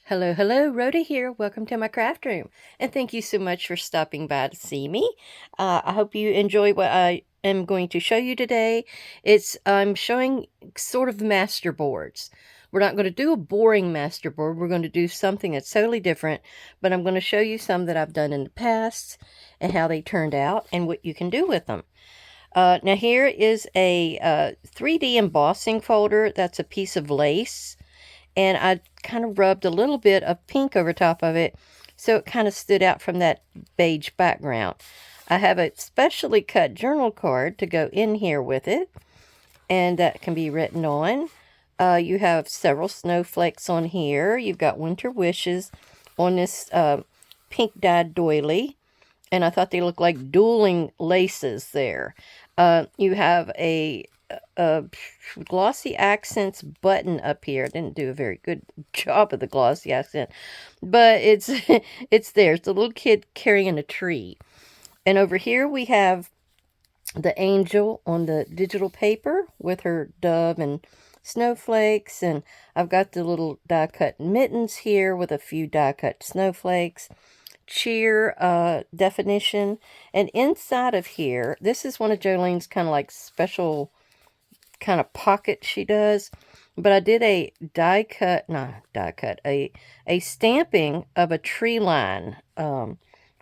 Hello, hello, Rhoda here. Welcome to my craft room. And thank you so much for stopping by to see me. I hope you enjoy what I am going to show you today. I'm showing sort of master boards. We're not going to do a boring master board. We're going to do something that's totally different. But I'm going to show you some that I've done in the past and how they turned out and what you can do with them. Now here is a 3D embossing folder. That's a piece of lace. And I kind of rubbed a little bit of pink over top of it so it kind of stood out from that beige background. I have a specially cut journal card to go in here with it, and that can be written on. You have several snowflakes on here. You've got winter wishes on this pink dyed doily, and I thought they looked like dueling laces there. You have a glossy accents button up here. I didn't do a very good job of the glossy accent, but it's it's there. It's a little kid carrying a tree. And over here we have the angel on the digital paper with her dove and snowflakes, and I've got the little die cut mittens here with a few die cut snowflakes. Cheer definition, and inside of here, this is one of Jolene's kind of like special kind of pocket she does, but I did a a stamping of a tree line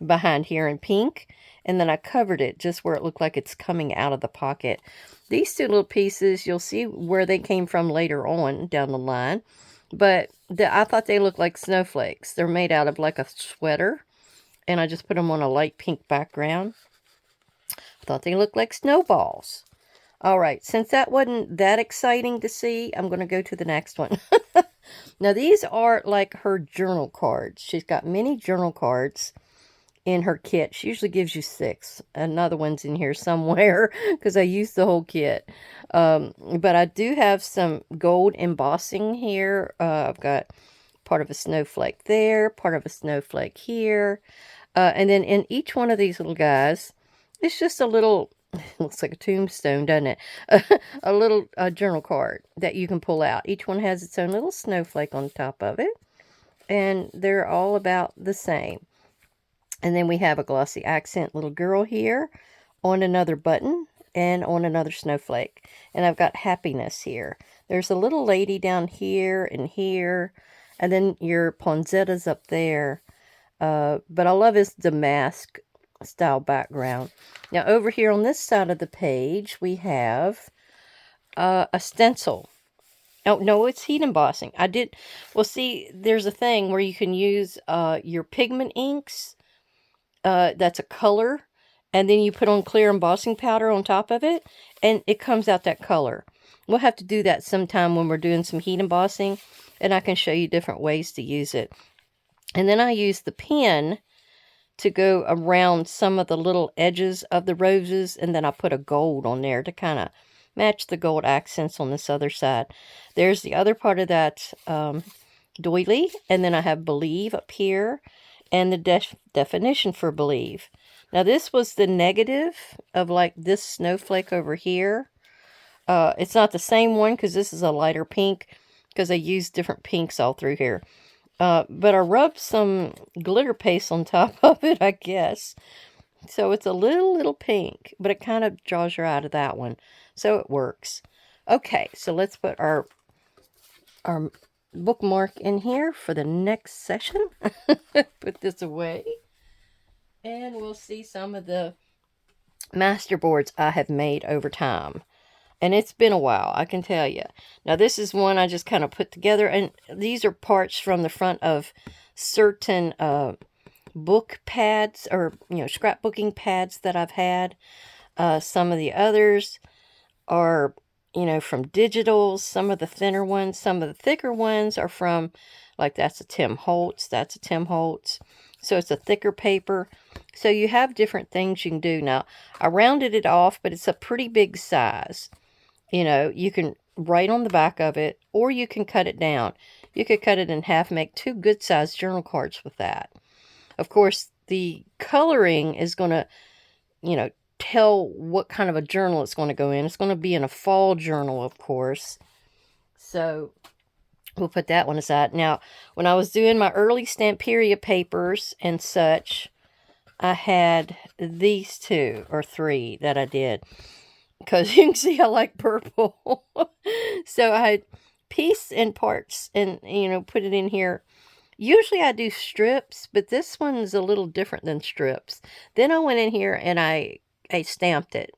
behind here in pink, and then I covered it just where it looked like it's coming out of the pocket. These two little pieces, you'll see where they came from later on down the line, but I thought they looked like snowflakes. They're made out of like a sweater, and I just put them on a light pink background. I thought they looked like snowballs. All right, since that wasn't that exciting to see, I'm going to go to the next one. Now, these are like her journal cards. She's got many journal cards in her kit. She usually gives you 6. Another one's in here somewhere because I used the whole kit. But I do have some gold embossing here. I've got part of a snowflake there, part of a snowflake here. And then in each one of these little guys, it's just a little... looks like a tombstone, doesn't it? A little journal card that you can pull out. Each one has its own little snowflake on top of it. And they're all about the same. And then we have a glossy accent little girl here on another button and on another snowflake. And I've got happiness here. There's a little lady down here and here. And then your poinsettias up there. But I love his damask style background. Now over here on this side of the page we have a stencil. Oh no, it's heat embossing. Well, see, there's a thing where you can use your pigment inks, that's a color, and then you put on clear embossing powder on top of it, and it comes out that color. We'll have to do that sometime when we're doing some heat embossing, and I can show you different ways to use it. And then I use the pen to go around some of the little edges of the roses, and then I put a gold on there to kind of match the gold accents on this other side. There's the other part of that doily, and then I have believe up here, and the definition for believe. Now this was the negative of like this snowflake over here. It's not the same one because this is a lighter pink, because I used different pinks all through here. But I rubbed some glitter paste on top of it, I guess. So it's a little pink, but it kind of draws your eye to that one. So it works. Okay, so let's put our bookmark in here for the next session. Put this away. And we'll see some of the masterboards I have made over time. And it's been a while, I can tell you. Now, this is one I just kind of put together. And these are parts from the front of certain book pads, or, scrapbooking pads that I've had. Some of the others are, from digitals. Some of the thinner ones. Some of the thicker ones are from, like, that's a Tim Holtz. That's a Tim Holtz. So it's a thicker paper. So you have different things you can do. Now, I rounded it off, but it's a pretty big size. You can write on the back of it, or you can cut it down. You could cut it in half, make 2 good-sized journal cards with that. Of course, the coloring is going to, tell what kind of a journal it's going to go in. It's going to be in a fall journal, of course. So we'll put that one aside. Now, when I was doing my early Stamperia papers and such, I had these 2 or 3 that I did. Because you can see I like purple. So I had piece and parts and, put it in here. Usually I do strips, but this one's a little different than strips. Then I went in here and I stamped it.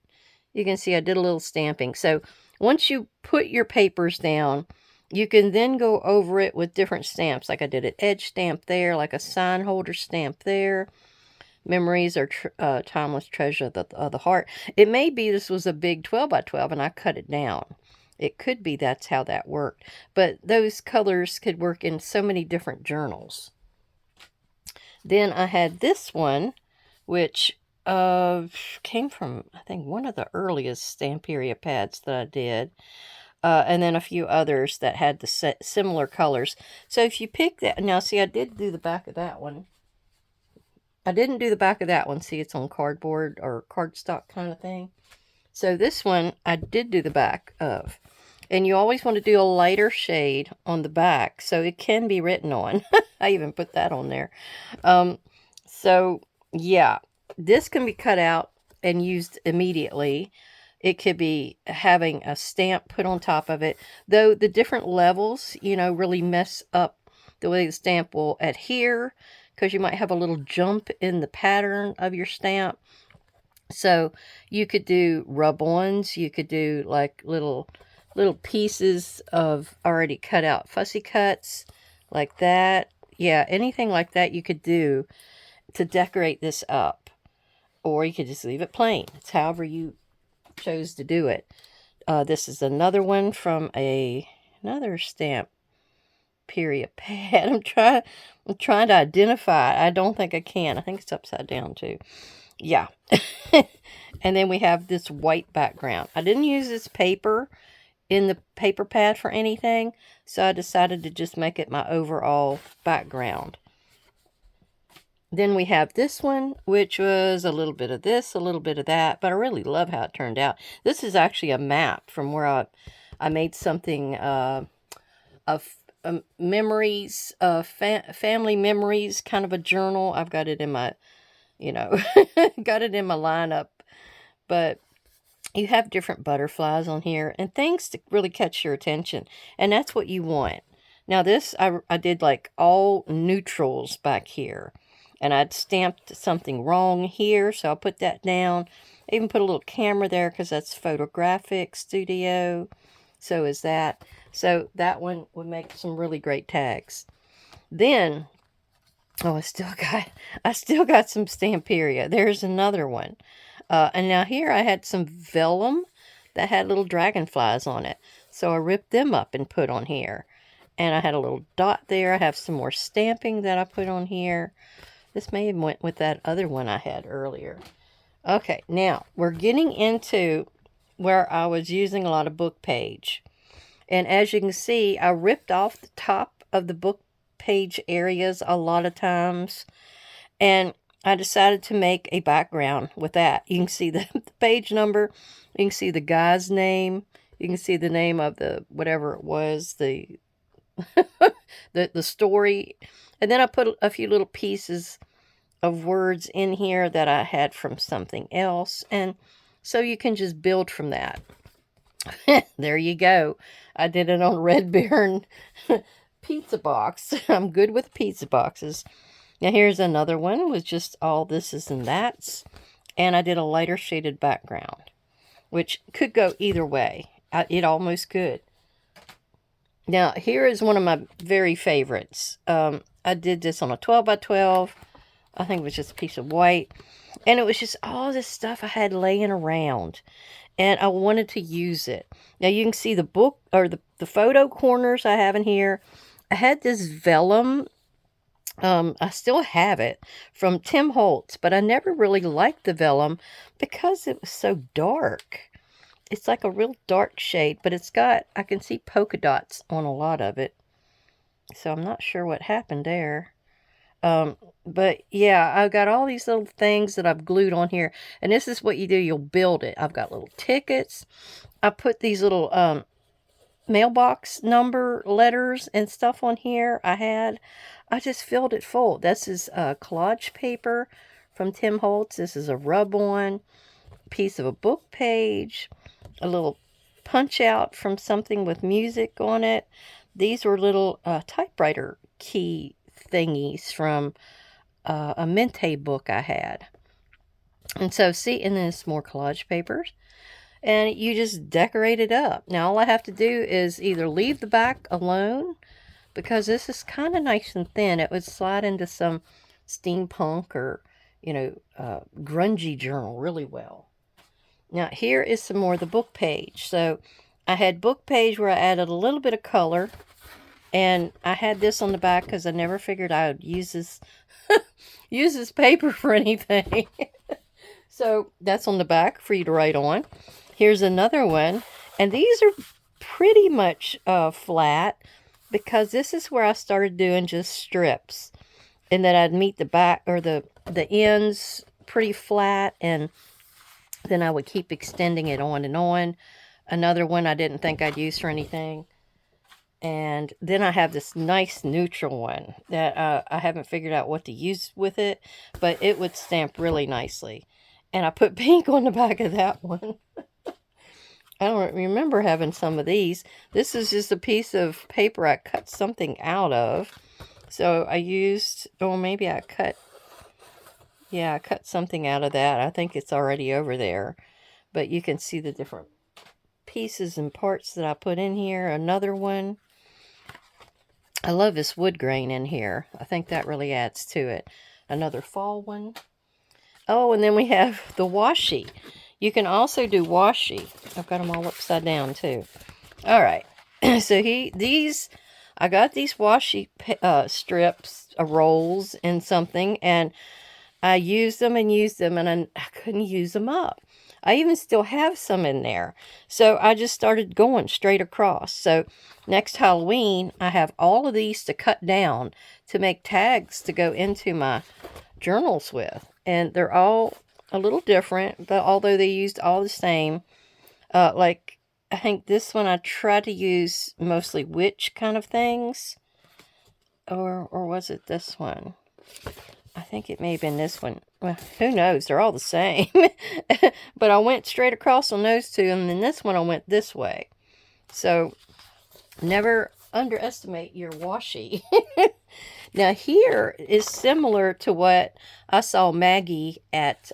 You can see I did a little stamping. So once you put your papers down, you can then go over it with different stamps. Like I did an edge stamp there, like a sign holder stamp there. Memories are timeless treasure of the heart. It may be this was a big 12 by 12 and I cut it down. It could be that's how that worked. But those colors could work in so many different journals. Then I had this one, which came from, I think, one of the earliest Stamperia pads that I did. And then a few others that had the similar colors. So if you pick that, now see, I did do the back of that one. I didn't do the back of that one. See, it's on cardboard or cardstock kind of thing. So this one, I did do the back of. And you always want to do a lighter shade on the back so it can be written on. I even put that on there. So, yeah, this can be cut out and used immediately. It could be having a stamp put on top of it. Though the different levels, really mess up the way the stamp will adhere, because you might have a little jump in the pattern of your stamp. So you could do rub-ons. You could do like little pieces of already cut out fussy cuts like that. Yeah, anything like that you could do to decorate this up. Or you could just leave it plain. It's however you chose to do it. This is another one from another stamp period pad. I'm trying to identify. I don't think I can. I think it's upside down too. Yeah. And then we have this white background. I didn't use this paper in the paper pad for anything, so I decided to just make it my overall background. Then we have this one, which was a little bit of this, a little bit of that, but I really love how it turned out. This is actually a map from where I made something of memories, family memories, kind of a journal. I've got it in my, got it in my lineup. But you have different butterflies on here and things to really catch your attention. And that's what you want. Now this, I did like all neutrals back here. And I'd stamped something wrong here, so I'll put that down. I even put a little camera there because that's Photographic Studio. So is that. So that one would make some really great tags. Then, oh, I still got some Stamperia. There's another one. And now here I had some vellum that had little dragonflies on it. So I ripped them up and put on here. And I had a little dot there. I have some more stamping that I put on here. This may have went with that other one I had earlier. Okay, now we're getting into where I was using a lot of book page. And as you can see, I ripped off the top of the book page areas a lot of times. And I decided to make a background with that. You can see the page number. You can see the guy's name. You can see the name of the whatever it was, the the story. And then I put a few little pieces of words in here that I had from something else. And so you can just build from that. There you go. I did it on Red Baron pizza box. I'm good with pizza boxes. Now here's another one with just all thises and that's. And I did a lighter shaded background, which could go either way. It almost could. Now here is one of my very favorites. I did this on a 12 by 12. I think it was just a piece of white. And it was just all this stuff I had laying around. And I wanted to use it. Now you can see the book or the photo corners I have in here. I had this vellum. I still have it from Tim Holtz, but I never really liked the vellum because it was so dark. It's like a real dark shade, but it's got, I can see polka dots on a lot of it. So I'm not sure what happened there. But yeah, I've got all these little things that I've glued on here. And this is what you do. You'll build it. I've got little tickets. I put these little, mailbox number letters and stuff on here I just filled it full. This is collage paper from Tim Holtz. This is a rub-on piece of a book page, a little punch out from something with music on it. These were little typewriter key thingies from a Mente book I had. And so, see, and then it's more collage papers. And you just decorate it up. Now, all I have to do is either leave the back alone, because this is kind of nice and thin. It would slide into some steampunk or, grungy journal really well. Now, here is some more of the book page. So, I had book page where I added a little bit of color. And I had this on the back because I never figured I would use this use this paper for anything. So that's on the back for you to write on. Here's another one. And these are pretty much flat, because this is where I started doing just strips. And then I'd meet the back or the ends pretty flat, and then I would keep extending it on and on. Another one I didn't think I'd use for anything. And then I have this nice neutral one that I haven't figured out what to use with it, but it would stamp really nicely. And I put pink on the back of that one. I don't remember having some of these. This is just a piece of paper I cut something out of. So I used, or maybe I cut something out of that. I think it's already over there. But you can see the different pieces and parts that I put in here. Another one. I love this wood grain in here. I think that really adds to it. Another fall one. Oh, and then we have the washi. You can also do washi. I've got them all upside down too. All right. So I got these washi strips, rolls in something, and I used them, and I couldn't use them up. I even still have some in there. So I just started going straight across. So next Halloween, I have all of these to cut down to make tags to go into my journals with. And they're all a little different, but although they used all the same, like I think this one I tried to use mostly witch kind of things. Or was it this one? I think it may have been this one. Well, who knows? They're all the same. But I went straight across on those two, and then this one I went this way. So, never underestimate your washi. Now, here is similar to what I saw Maggie at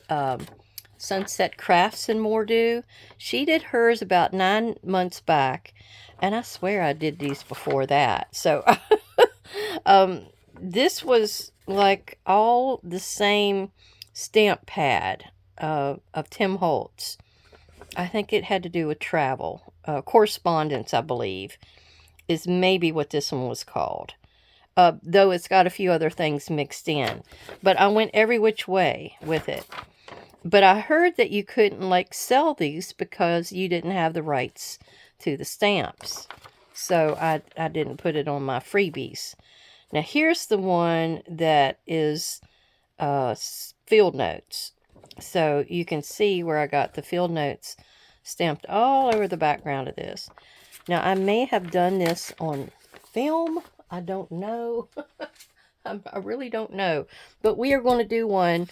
Sunset Crafts and More do. She did hers about 9 months back, and I swear I did these before that. So, this was like all the same stamp pad of Tim Holtz. I think it had to do with travel. Correspondence, I believe, is maybe what this one was called. Though it's got a few other things mixed in. But I went every which way with it. But I heard that you couldn't sell these because you didn't have the rights to the stamps. So I didn't put it on my freebies. Now here's the one that is field notes. So you can see where I got the field notes stamped all over the background of this. Now I may have done this on film. I don't know. I really don't know. But we are going to do one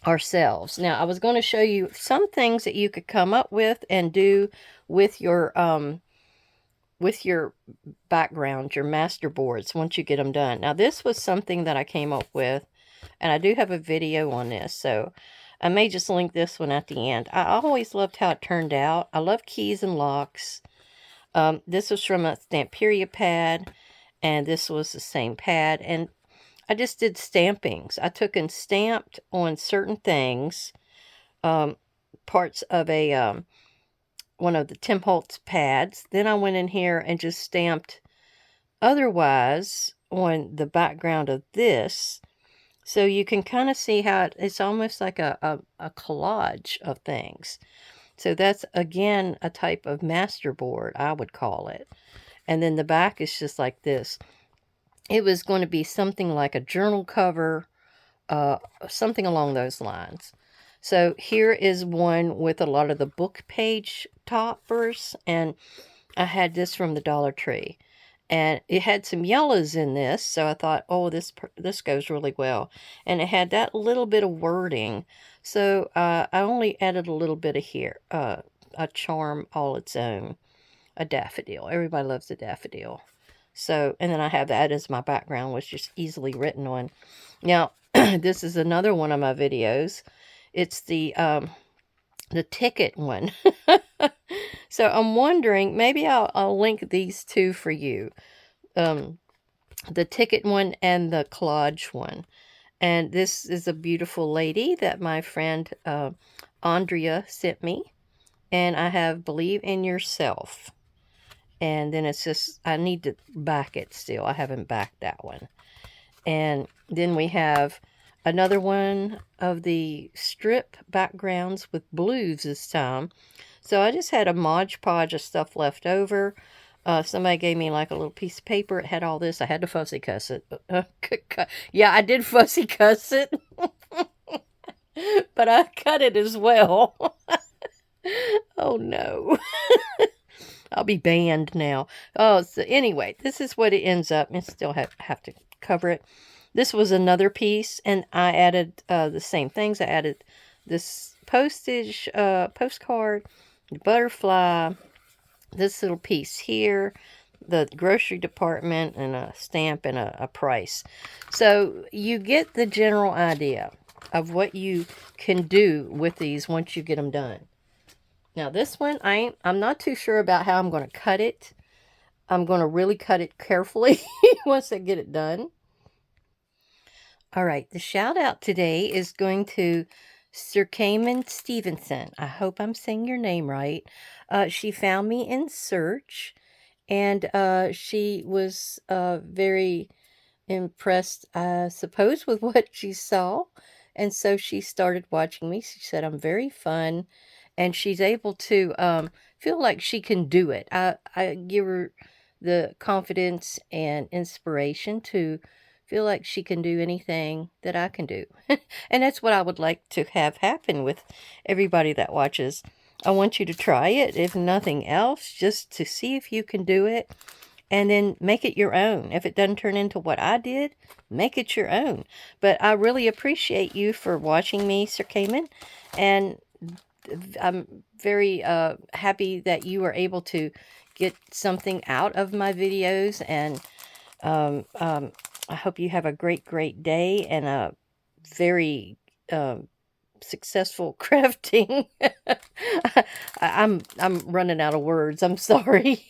ourselves. Now I was going to show you some things that you could come up with and do with your background, your master boards, once you get them done. Now, this was something that I came up with, and I do have a video on this, so I may just link this one at the end. I always loved how it turned out. I love keys and locks. This was from a Stamperia pad, and this was the same pad, and I just did stampings. I took and stamped on certain things, parts of one of the Tim Holtz pads. Then I went in here and just stamped otherwise on the background of this. So you can kind of see how it's almost like a collage of things. So that's, again, a type of masterboard, I would call it. And then the back is just like this. It was going to be something like a journal cover, something along those lines. So here is one with a lot of the book page toppers, and I had this from the Dollar Tree. And it had some yellows in this, so I thought, oh, this goes really well. And it had that little bit of wording, so I only added a little bit of here, a charm all its own, a daffodil. Everybody loves a daffodil. So, and then I have that as my background, which is easily written on. Now, this is another one of my videos. It's the ticket one. So I'm wondering, maybe I'll link these two for you. The ticket one and the collage one. And this is a beautiful lady that my friend Andrea sent me. And I have Believe in Yourself. And then it's just, I need to back it still. I haven't backed that one. And then we have another one of the strip backgrounds with blues this time. So I just had a Mod Podge of stuff left over. Somebody gave me like a little piece of paper. It had all this. I had to fussy cuss it. Yeah, I did fussy cuss it. But I cut it as well. Oh no. I'll be banned now. Oh, so anyway, this is what it ends up. And still have to cover it. This was another piece, and I added the same things. I added this postage postcard, the butterfly, this little piece here, the grocery department, and a stamp and a price. So you get the general idea of what you can do with these once you get them done. Now this one, I'm not too sure about how I'm going to cut it. I'm going to really cut it carefully once I get it done. All right, the shout out today is going to Sir Cayman Stevenson. I hope I'm saying your name right. She found me in search, and she was very impressed, I suppose, with what she saw. And so she started watching me. She said, I'm very fun. And she's able to feel like she can do it. I give her the confidence and inspiration to feel like she can do anything that I can do. And that's what I would like to have happen with everybody that watches. I want you to try it, if nothing else, just to see if you can do it. And then make it your own. If it doesn't turn into what I did, make it your own. But I really appreciate you for watching me, Sir Cayman. And I'm very happy that you were able to get something out of my videos. And I hope you have a great day and a very successful crafting. I'm running out of words. I'm sorry.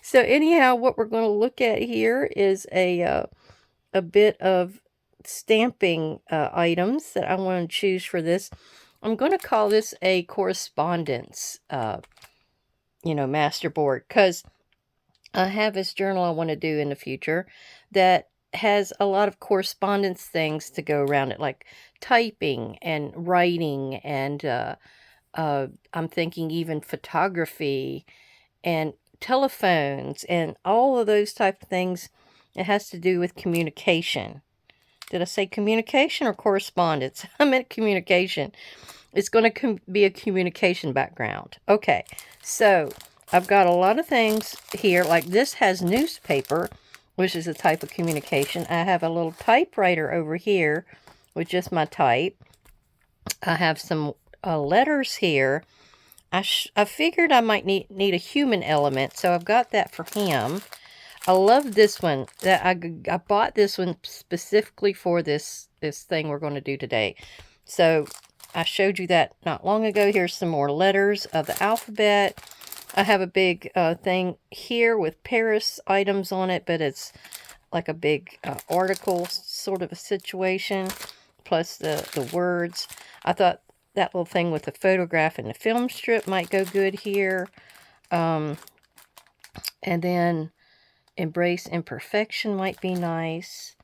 So anyhow, what we're going to look at here is a bit of stamping items that I want to choose for this. I'm going to call this a correspondence, masterboard, because I have this journal I want to do in the future that has a lot of correspondence things to go around it, like typing and writing, and I'm thinking even photography and telephones and all of those type of things. It has to do with communication. Did I say communication or correspondence? I meant communication. It's going to be a communication background. Okay, so I've got a lot of things here. Like this has newspaper, which is a type of communication. I have a little typewriter over here with just my type. I have some letters here. I figured I might need a human element, so I've got that for him. I love this one. That I bought this one specifically for this thing we're going to do today. So I showed you that not long ago. Here's some more letters of the alphabet. I have a big thing here with Paris items on it, but it's like a big article sort of a situation, plus the words. I thought that little thing with the photograph and the film strip might go good here. And then Embrace Imperfection might be nice.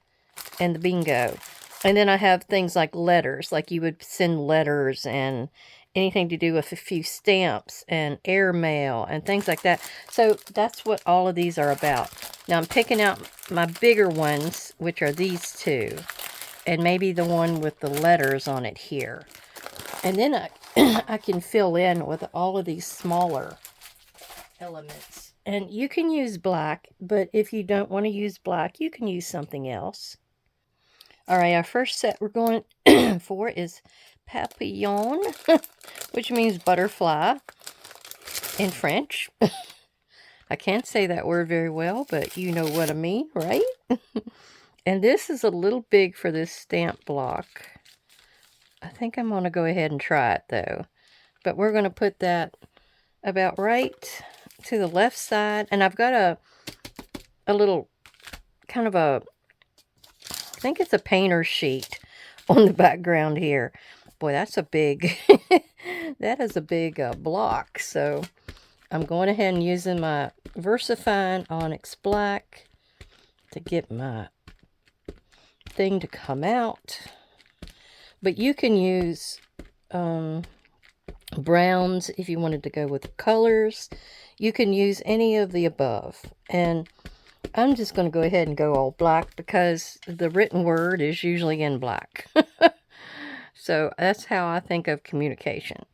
And the bingo. And then I have things like letters, like you would send letters and anything to do with a few stamps and airmail and things like that. So that's what all of these are about. Now I'm picking out my bigger ones, which are these two. And maybe the one with the letters on it here. And then I can fill in with all of these smaller elements. And you can use black, but if you don't want to use black, you can use something else. All right, our first set we're going for is papillon, which means butterfly in French. I can't say that word very well, but you know what I mean, right? And this is a little big for this stamp block. I think I'm going to go ahead and try it, though. But we're going to put that about right to the left side. And I've got a little kind of a, I think it's a painter's sheet on the background here. Boy, that's a big, that is a big block. So I'm going ahead and using my VersaFine Onyx Black to get my thing to come out. But you can use browns if you wanted to go with colors. You can use any of the above. And I'm just going to go ahead and go all black because the written word is usually in black. So that's how I think of communication.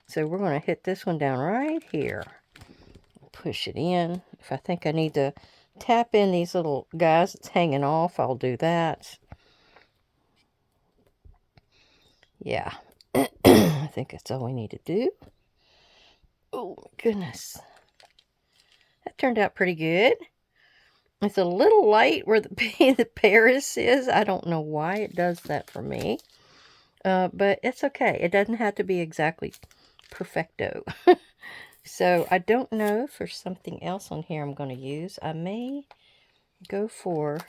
So we're going to hit this one down right here. Push it in. If I think I need to tap in these little guys that's hanging off, I'll do that. Yeah. I think that's all we need to do. Oh my goodness. That turned out pretty good. It's a little light where the Paris is. I don't know why it does that for me. But it's okay. It doesn't have to be exactly perfecto. So I don't know for something else on here I'm going to use. I may go for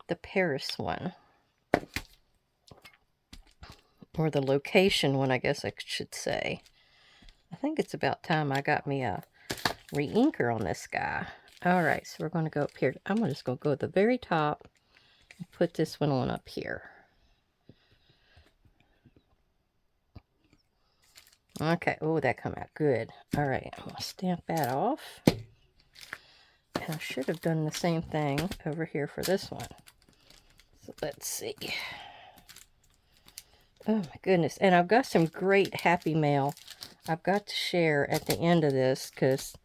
the Paris one. Or the location one, I guess I should say. I think it's about time I got me a re-inker on this guy. Alright, so we're going to go up here. I'm just going to go at the very top and put this one on up here. Okay, oh, that come out good. Alright, I'm going to stamp that off. And I should have done the same thing over here for this one. So let's see. Oh my goodness. And I've got some great happy mail I've got to share at the end of this because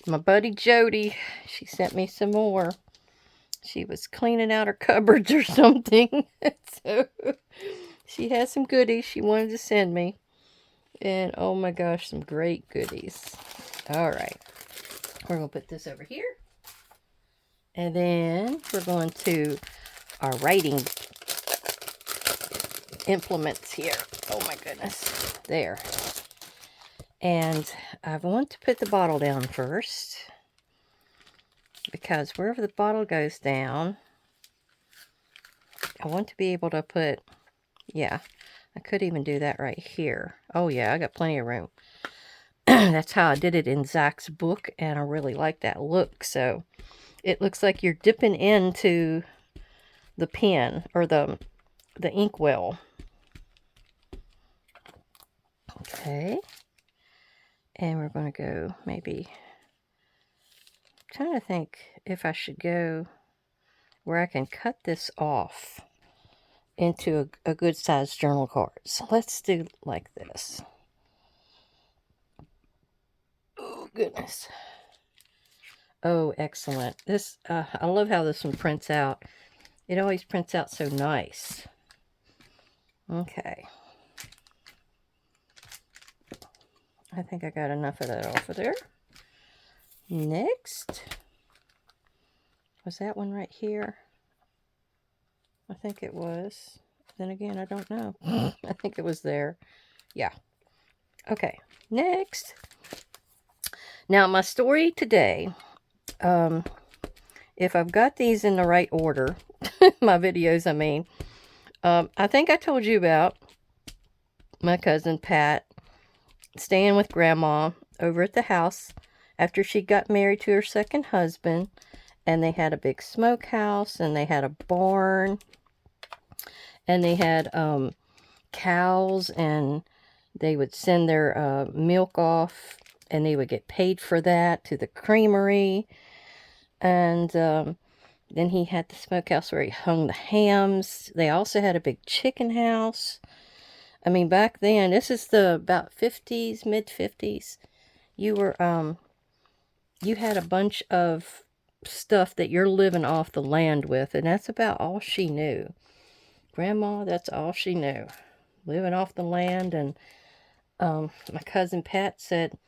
my buddy Jody, she sent me some more. She was cleaning out her cupboards or something. So she has some goodies she wanted to send me. And oh my gosh, some great goodies. Alright. We're going to put this over here. And then we're going to our writing implements here. Oh my goodness. There. And I want to put the bottle down first. Because wherever the bottle goes down, I want to be able to put, yeah, I could even do that right here. Oh yeah, I got plenty of room. That's how I did it in Zach's book, and I really like that look. So it looks like you're dipping into the pen, or the inkwell. Okay. And we're going to go maybe, I'm trying to think if I should go where I can cut this off into a good sized journal card. So let's do like this. Oh goodness. Oh, excellent. This, I love how this one prints out. It always prints out so nice. Okay. I think I got enough of that off of there. Next. Was that one right here? I think it was. Then again, I don't know. I think it was there. Yeah. Okay. Next. Now, my story today. If I've got these in the right order, my videos, I mean, I think I told you about my cousin Pat staying with Grandma over at the house after she got married to her second husband, and they had a big smokehouse, and they had a barn, and they had cows, and they would send their milk off, and they would get paid for that to the creamery. And then he had the smokehouse where he hung the hams. They also had a big chicken house. I mean, back then, this is the about 50s, mid 50s. You were you had a bunch of stuff that you're living off the land with, and that's about all she knew. Grandma, that's all she knew. Living off the land. And my cousin Pat said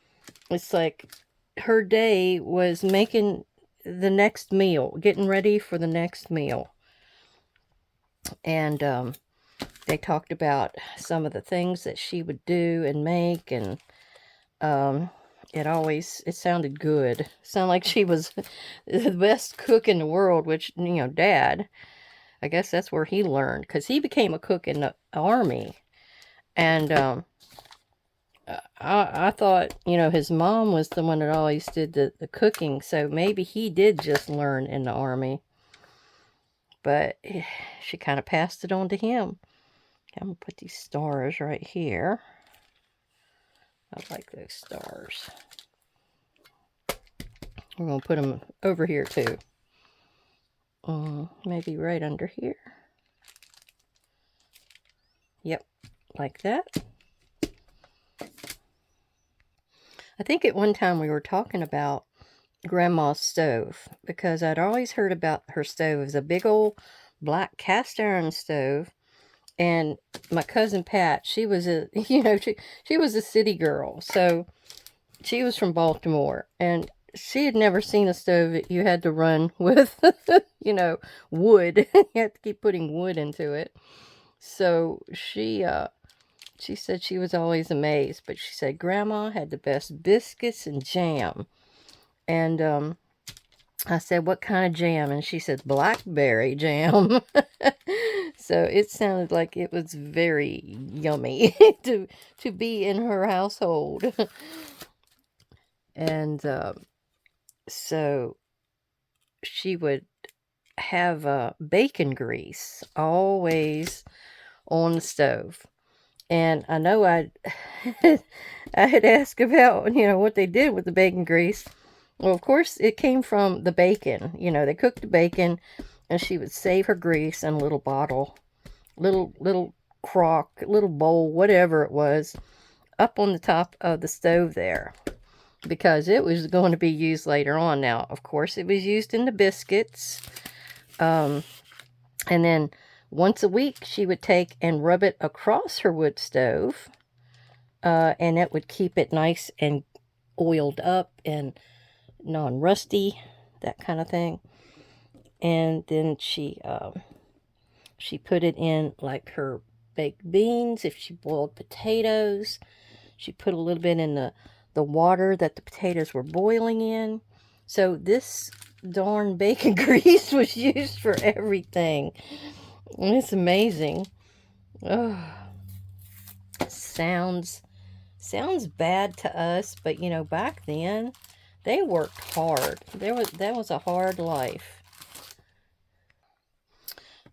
it's like her day was making the next meal, getting ready for the next meal. And they talked about some of the things that she would do and make, and it sounded good. It sounded like she was the best cook in the world, which, Dad, I guess that's where he learned, because he became a cook in the army. And I thought, his mom was the one that always did the cooking, so maybe he did just learn in the army. But she kind of passed it on to him. I'm going to put these stars right here. I like those stars. We're going to put them over here too. Maybe right under here. Yep, like that. I think at one time we were talking about Grandma's stove, because I'd always heard about her stove. It was a big old black cast iron stove. And my cousin Pat, she was a, she was a city girl. So she was from Baltimore, and she had never seen a stove that you had to run with, wood. You had to keep putting wood into it. So she said she was always amazed, but she said Grandma had the best biscuits and jam. And I said, what kind of jam? And she said, blackberry jam. So it sounded like it was very yummy to be in her household. And so she would have bacon grease always on the stove. And I know I had asked about, what they did with the bacon grease. Well, of course, it came from the bacon. They cooked the bacon, and she would save her grease in a little bottle, little crock, little bowl, whatever it was, up on the top of the stove there, because it was going to be used later on. Now, of course, it was used in the biscuits. And then once a week, she would take and rub it across her wood stove, and it would keep it nice and oiled up and non-rusty, that kind of thing. And then she put it in like her baked beans. If she boiled potatoes, she put a little bit in the water that the potatoes were boiling in. So this darn bacon grease was used for everything. And it's amazing. Oh, sounds bad to us, but back then they worked hard. That was a hard life.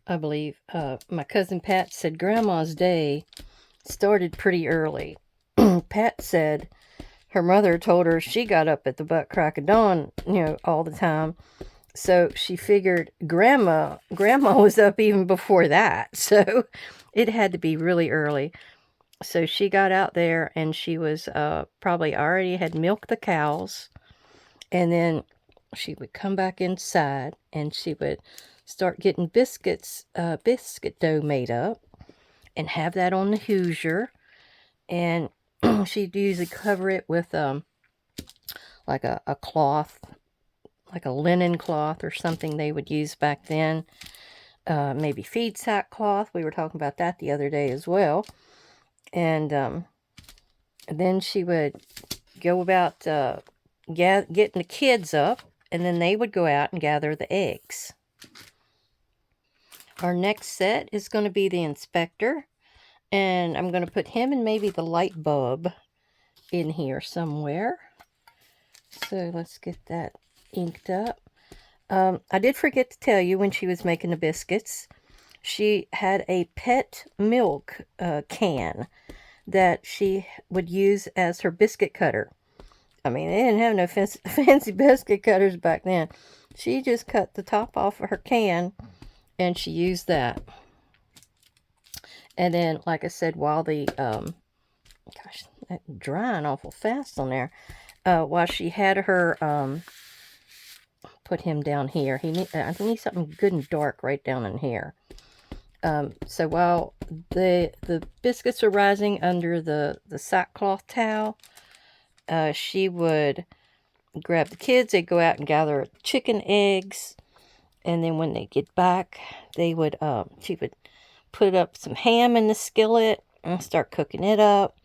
I believe my cousin Pat said Grandma's day started pretty early. Pat said her mother told her she got up at the butt crack of dawn, all the time. So she figured Grandma was up even before that. So it had to be really early. So she got out there, and she was probably already had milked the cows. And then she would come back inside, and she would start getting biscuit dough made up, and have that on the Hoosier. And she'd usually cover it with like a cloth, like a linen cloth or something they would use back then. Maybe feed sack cloth. We were talking about that the other day as well. And then she would go about getting the kids up, and then they would go out and gather the eggs. Our next set is going to be the inspector, and I'm going to put him and maybe the light bulb in here somewhere. So let's get that inked up. I did forget to tell you, when she was making the biscuits, she had a pet milk can that she would use as her biscuit cutter. I mean, they didn't have no fancy biscuit cutters back then. She just cut the top off of her can, and she used that. And then, like I said, while the, gosh, that's drying awful fast on there. while she had her, put him down here. I need something good and dark right down in here. So while the biscuits were rising under the sackcloth towel, she would grab the kids. They'd go out and gather chicken eggs, and then when they get back, she would put up some ham in the skillet and start cooking it up.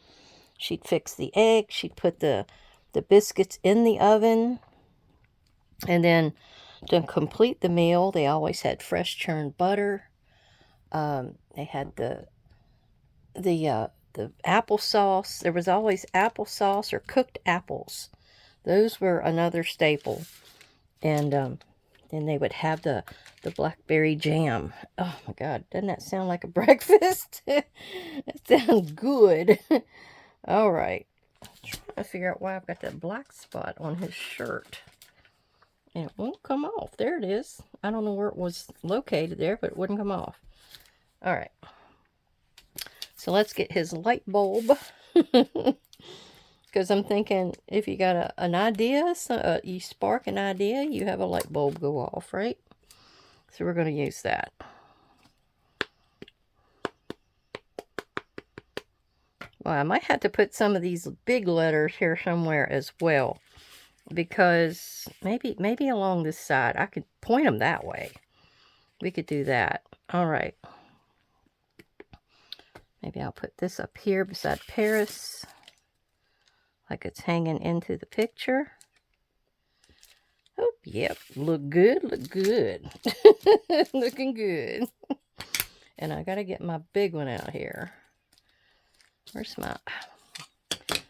She'd fix the egg. She'd put the biscuits in the oven, and then to complete the meal, they always had fresh churned butter. They had the applesauce. There was always applesauce or cooked apples. Those were another staple. And then they would have the blackberry jam. Oh my God, doesn't that sound like a breakfast? That sounds good. All right. I'm trying to figure out why I've got that black spot on his shirt. And it won't come off. There it is. I don't know where it was located there, but it wouldn't come off. All right. So let's get his light bulb. Because I'm thinking if you got an idea, you spark an idea, you have a light bulb go off, right? So we're going to use that. Well, I might have to put some of these big letters here somewhere as well. Because maybe along this side, I could point them that way. We could do that. All right. Maybe I'll put this up here beside Paris, like it's hanging into the picture. Oh, yep, look good, look good. Looking good. And I gotta get my big one out here. Where's my...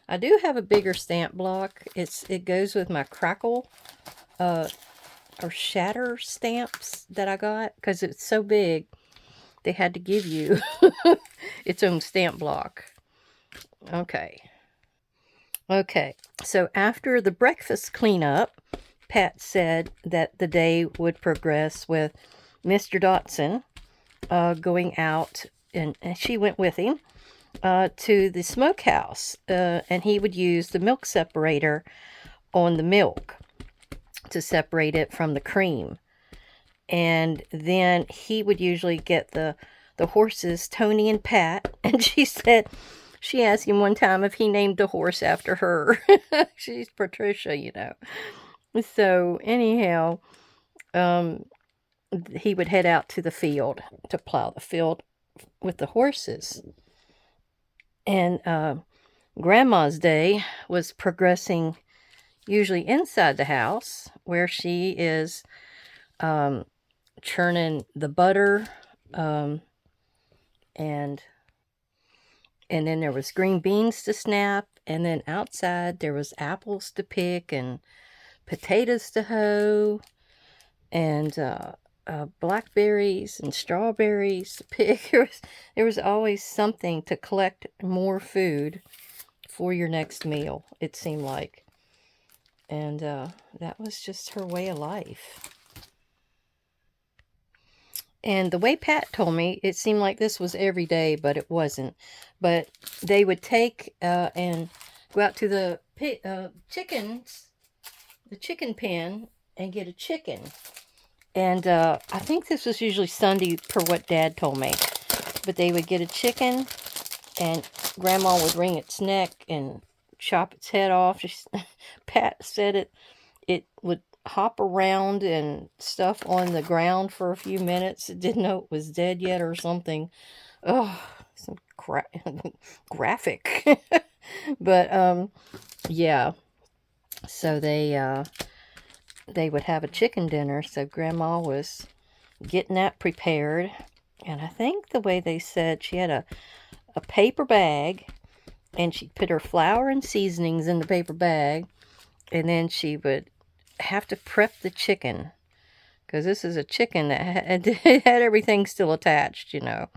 I do have a bigger stamp block. It goes with my crackle or shatter stamps that I got, because it's so big. They had to give you its own stamp block. Okay. Okay, so after the breakfast cleanup, Pat said that the day would progress with Mr. Dotson going out, and she went with him to the smokehouse, and he would use the milk separator on the milk to separate it from the cream. And then he would usually get the horses, Tony and Pat. And she said, she asked him one time if he named the horse after her. She's Patricia, you know. So anyhow, he would head out to the field to plow the field with the horses. And Grandma's day was progressing usually inside the house, where she is churning the butter, and then there was green beans to snap, and then outside there was apples to pick and potatoes to hoe, and blackberries and strawberries to pick. There was always something to collect more food for your next meal, it seemed like. And that was just her way of life. And the way Pat told me, it seemed like this was every day, but it wasn't. But they would take and go out to the chicken pen and get a chicken. And I think this was usually Sunday per what Dad told me. But they would get a chicken, and Grandma would wring its neck and chop its head off. Pat said it would hop around and stuff on the ground for a few minutes. It didn't know it was dead yet or something. Oh, some graphic. But yeah, so they would have a chicken dinner. So Grandma was getting that prepared, and I think the way they said, she had a paper bag, and she'd put her flour and seasonings in the paper bag, and then she would have to prep the chicken, because this is a chicken that had everything still attached, you know.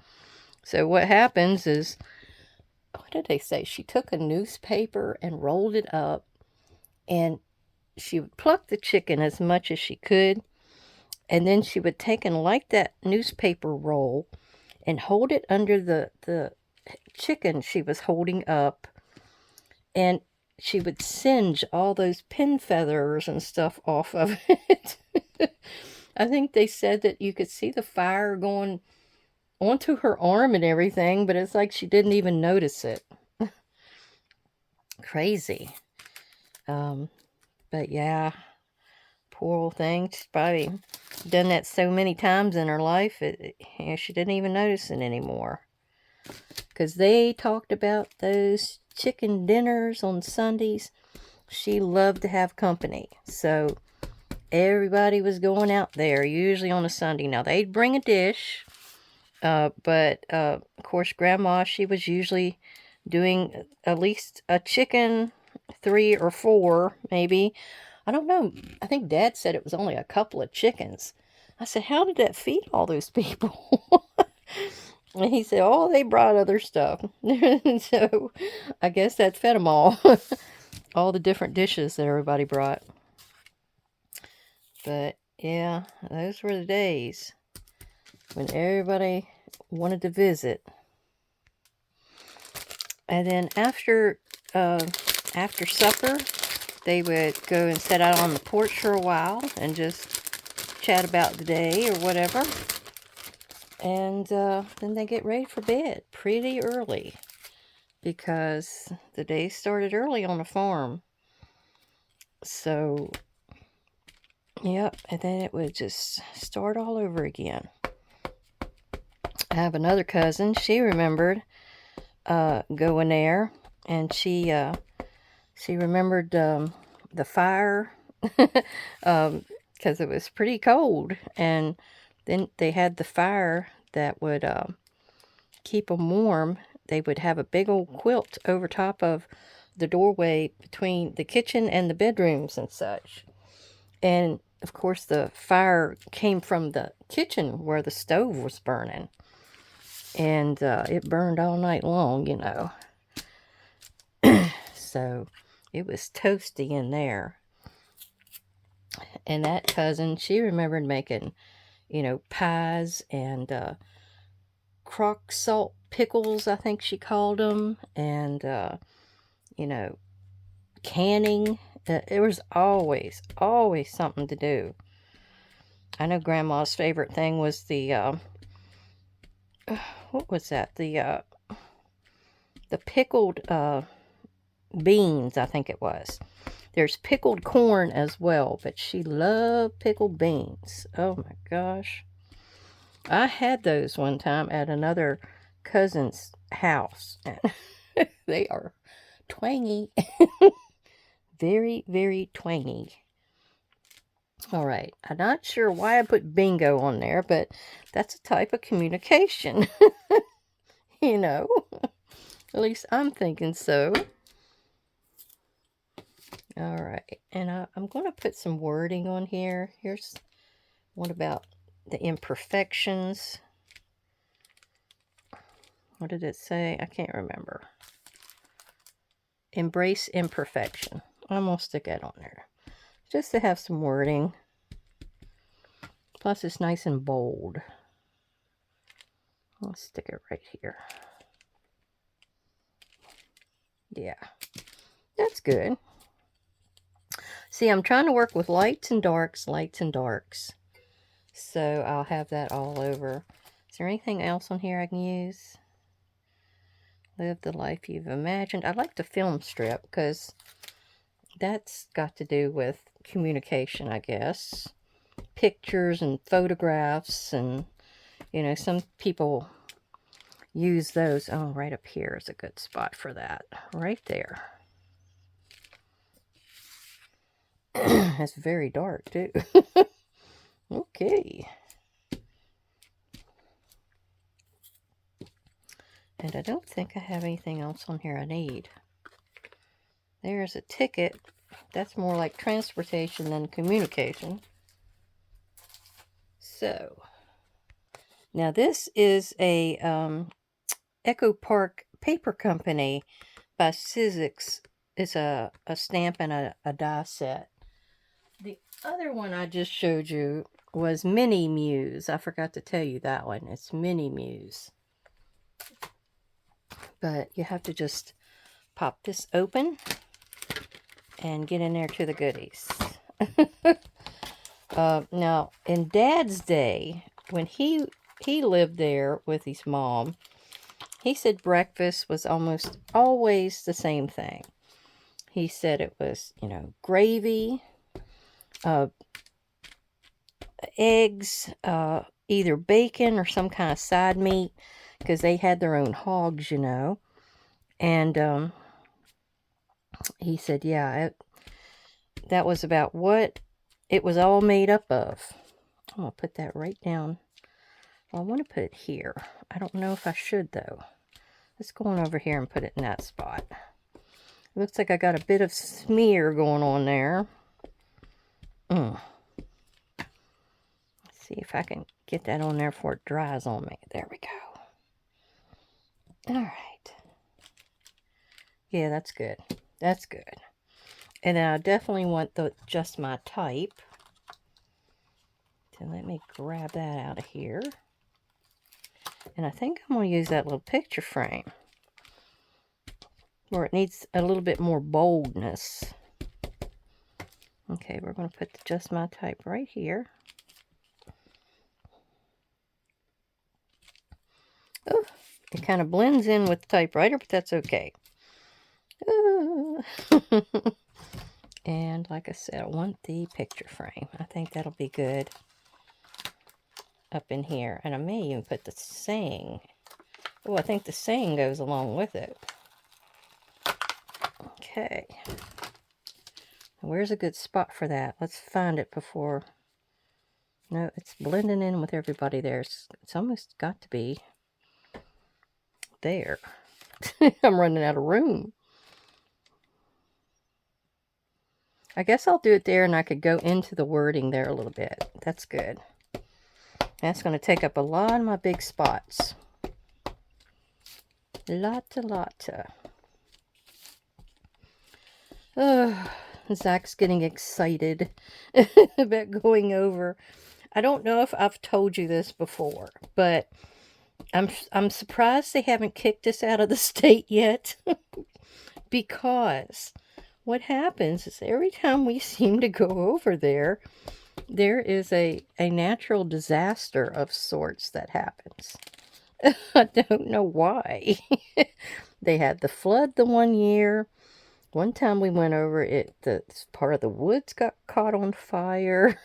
So what happens is, what did they say? She took a newspaper and rolled it up, and she would pluck the chicken as much as she could, and then she would take and light that newspaper roll and hold it under the chicken she was holding up, and she would singe all those pin feathers and stuff off of it. I think they said that you could see the fire going onto her arm and everything, but it's like she didn't even notice it. Crazy. But yeah, poor old thing. She's probably done that so many times in her life, she didn't even notice it anymore. Because they talked about those chicken dinners on Sundays. She loved to have company. So everybody was going out there, usually on a Sunday. Now, they'd bring a dish. But of course, Grandma, she was usually doing at least a chicken, 3 or 4, maybe. I don't know. I think Dad said it was only a couple of chickens. I said, how did that feed all those people? And he said, oh, they brought other stuff. So I guess that fed them all. All the different dishes that everybody brought. But yeah, those were the days when everybody wanted to visit. And then after supper, they would go and sit out on the porch for a while and just chat about the day or whatever. And then they get ready for bed pretty early, because the day started early on the farm. So, yep, and then it would just start all over again. I have another cousin. She remembered going there, and she remembered the fire, because it was pretty cold, and then they had the fire that would keep them warm. They would have a big old quilt over top of the doorway between the kitchen and the bedrooms and such. And of course, the fire came from the kitchen where the stove was burning. And it burned all night long, you know. So it was toasty in there. And that cousin, she remembered making, pies and crock salt pickles, I think she called them. And, canning. There was always something to do. I know Grandma's favorite thing was the, what was that? The pickled beans, I think it was. There's pickled corn as well, but she loved pickled beans. Oh my gosh. I had those one time at another cousin's house. They are twangy. Very, very twangy. All right. I'm not sure why I put bingo on there, but that's a type of communication. At least I'm thinking so. All right. And I'm going to put some wording on here. Here's one about the imperfections. What did it say? I can't remember. Embrace imperfection. I'm going to stick that on there, just to have some wording. Plus, it's nice and bold. I'll stick it right here. Yeah, that's good. See, I'm trying to work with lights and darks. So I'll have that all over. Is there anything else on here I can use? Live the life you've imagined. I like the film strip because that's got to do with communication, I guess. Pictures and photographs, and some people use those. Oh, right up here is a good spot for that. Right there. It's very dark too. Okay. And I don't think I have anything else on here I need. There's a ticket. That's more like transportation than communication. So, now this is a Echo Park Paper Company by Sizzix. It's a stamp and a die set. The other one I just showed you was Mini Muse. I forgot to tell you that one. It's Mini Muse. But you have to just pop this open. and get in there to the goodies. Now, in Dad's day, when he lived there with his mom, he said breakfast was almost always the same thing. He said it was, gravy, eggs, either bacon or some kind of side meat, because they had their own hogs, And he said, yeah, that was about what it was all made up of. I'm going to put that right down. Well, I want to put it here. I don't know if I should, though. Let's go on over here and put it in that spot. It looks like I got a bit of smear going on there. Let's see if I can get that on there before it dries on me. There we go. All right. Yeah, that's good. That's good. And then I definitely want just my type. So let me grab that out of here. And I think I'm going to use that little picture frame where it needs a little bit more boldness. Okay, we're going to put just my type right here. Oh, it kind of blends in with the typewriter, but that's okay. And like I said, I want the picture frame. I think that'll be good up in here. And I may even put the saying. Oh, I think the saying goes along with it. Okay. Where's a good spot for that? Let's find it before... No, it's blending in with everybody there. It's almost got to be there. I'm running out of room. I guess I'll do it there, and I could go into the wording there a little bit. That's good. That's going to take up a lot of my big spots. Lotta. Oh, Zach's getting excited about going over. I don't know if I've told you this before, but I'm surprised they haven't kicked us out of the state yet. Because what happens is every time we seem to go over there, there is a natural disaster of sorts that happens. I don't know why. They had the flood the one year. One time we went over it, the part of the woods got caught on fire.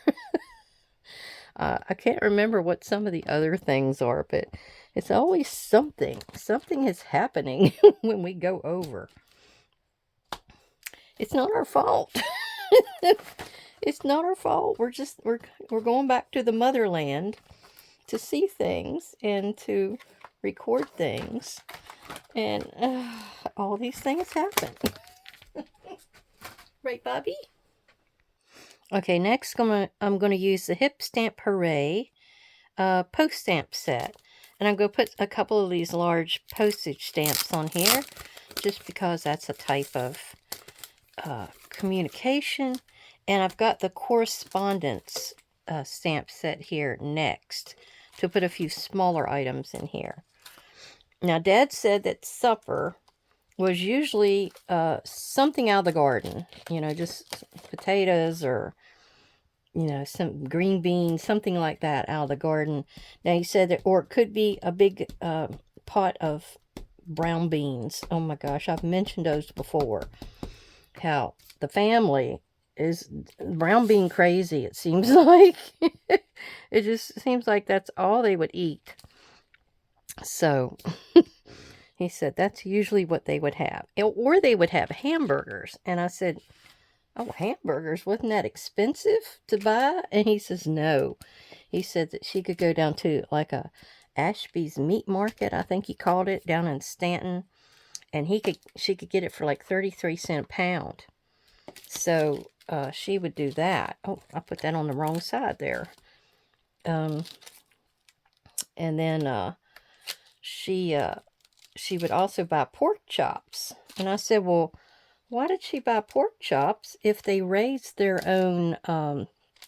I can't remember what some of the other things are, but it's always something. Something is happening when we go over. It's not our fault. It's not our fault. We're going back to the motherland to see things and to record things, and all these things happen. Right, Bobby? Okay, next I'm gonna use the Hip Stamp Hooray post stamp set, and I'm gonna put a couple of these large postage stamps on here, just because that's a type of communication. And I've got the correspondence stamp set here next to put a few smaller items in here. Now, Dad said that supper was usually something out of the garden, just potatoes or, some green beans, something like that out of the garden. Now, he said that, or it could be a big pot of brown beans. Oh my gosh, I've mentioned those before. How the family is brown bean crazy, it seems like. It just seems like that's all they would eat. So, he said that's usually what they would have. Or they would have hamburgers. And I said, oh, hamburgers? Wasn't that expensive to buy? And he says, no. He said that she could go down to like a Ashby's Meat Market, I think he called it, down in Stanton. And she could get it for like 33 cents a pound. So she would do that. Oh, I put that on the wrong side there. And then she would also buy pork chops. And I said, well, why did she buy pork chops if they raised their own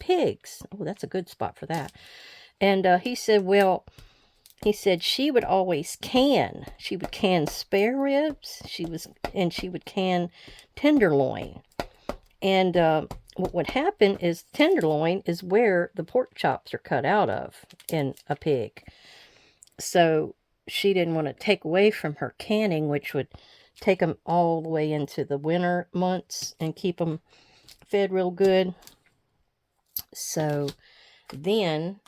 pigs? Oh, that's a good spot for that. And he said, well, she would always can. She would can spare ribs. She would can tenderloin. And what would happen is tenderloin is where the pork chops are cut out of in a pig. So she didn't want to take away from her canning, which would take them all the way into the winter months and keep them fed real good. So then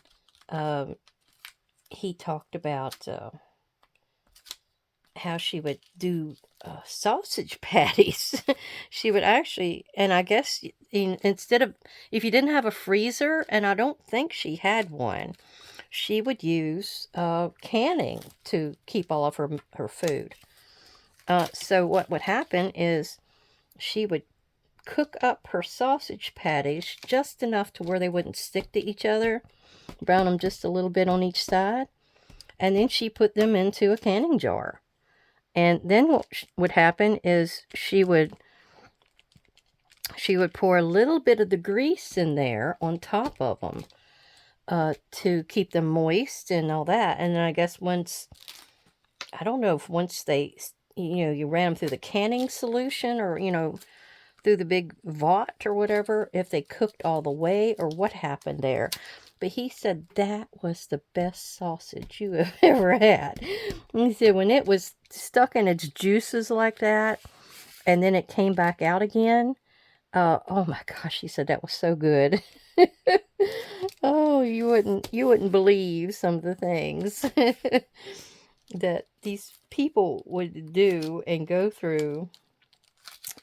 he talked about how she would do sausage patties. She would actually, and I guess instead of, if you didn't have a freezer, and I don't think she had one, she would use canning to keep all of her food. So what would happen is she would cook up her sausage patties just enough to where they wouldn't stick to each other, brown them just a little bit on each side, and then she put them into a canning jar. And then what would happen is she would pour a little bit of the grease in there on top of them to keep them moist and all that. And then I guess once, I don't know if once they, you ran them through the canning solution or, through the big vat or whatever, if they cooked all the way or what happened there. But he said that was the best sausage you have ever had. And he said when it was stuck in its juices like that, and then it came back out again, oh my gosh, he said that was so good. Oh, you wouldn't believe some of the things that these people would do and go through.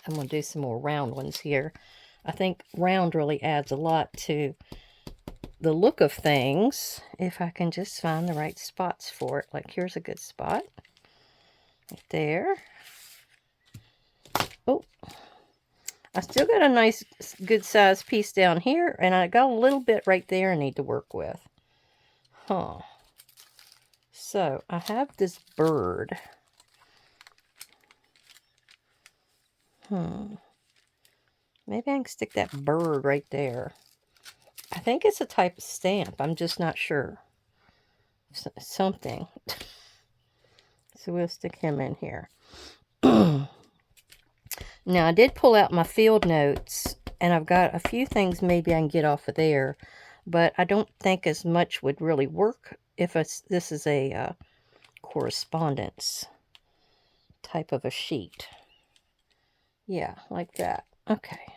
I'm going to do some more round ones here. I think round really adds a lot to the look of things, if I can just find the right spots for it. Like here's a good spot. Right there. Oh, I still got a nice, good size piece down here, and I got a little bit right there I need to work with. Huh. So, I have this bird. Maybe I can stick that bird right there. I think it's a type of stamp. I'm just not sure. Something. So we'll stick him in here. Now, I did pull out my field notes, and I've got a few things maybe I can get off of there, but I don't think as much would really work if this is a correspondence type of a sheet. Yeah, like that. Okay.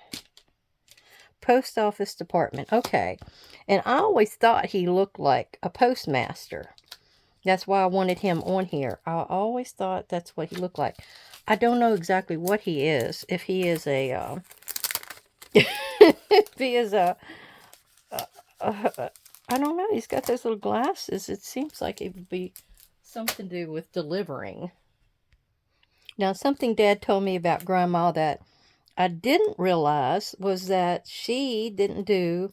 Post office department. Okay. And I always thought he looked like a postmaster. That's why I wanted him on here. I always thought that's what he looked like. I don't know exactly what he is. If he is a... if he is a... I don't know. He's got those little glasses. It seems like it would be something to do with delivering. Now, something Dad told me about Grandma that I didn't realize was that she didn't do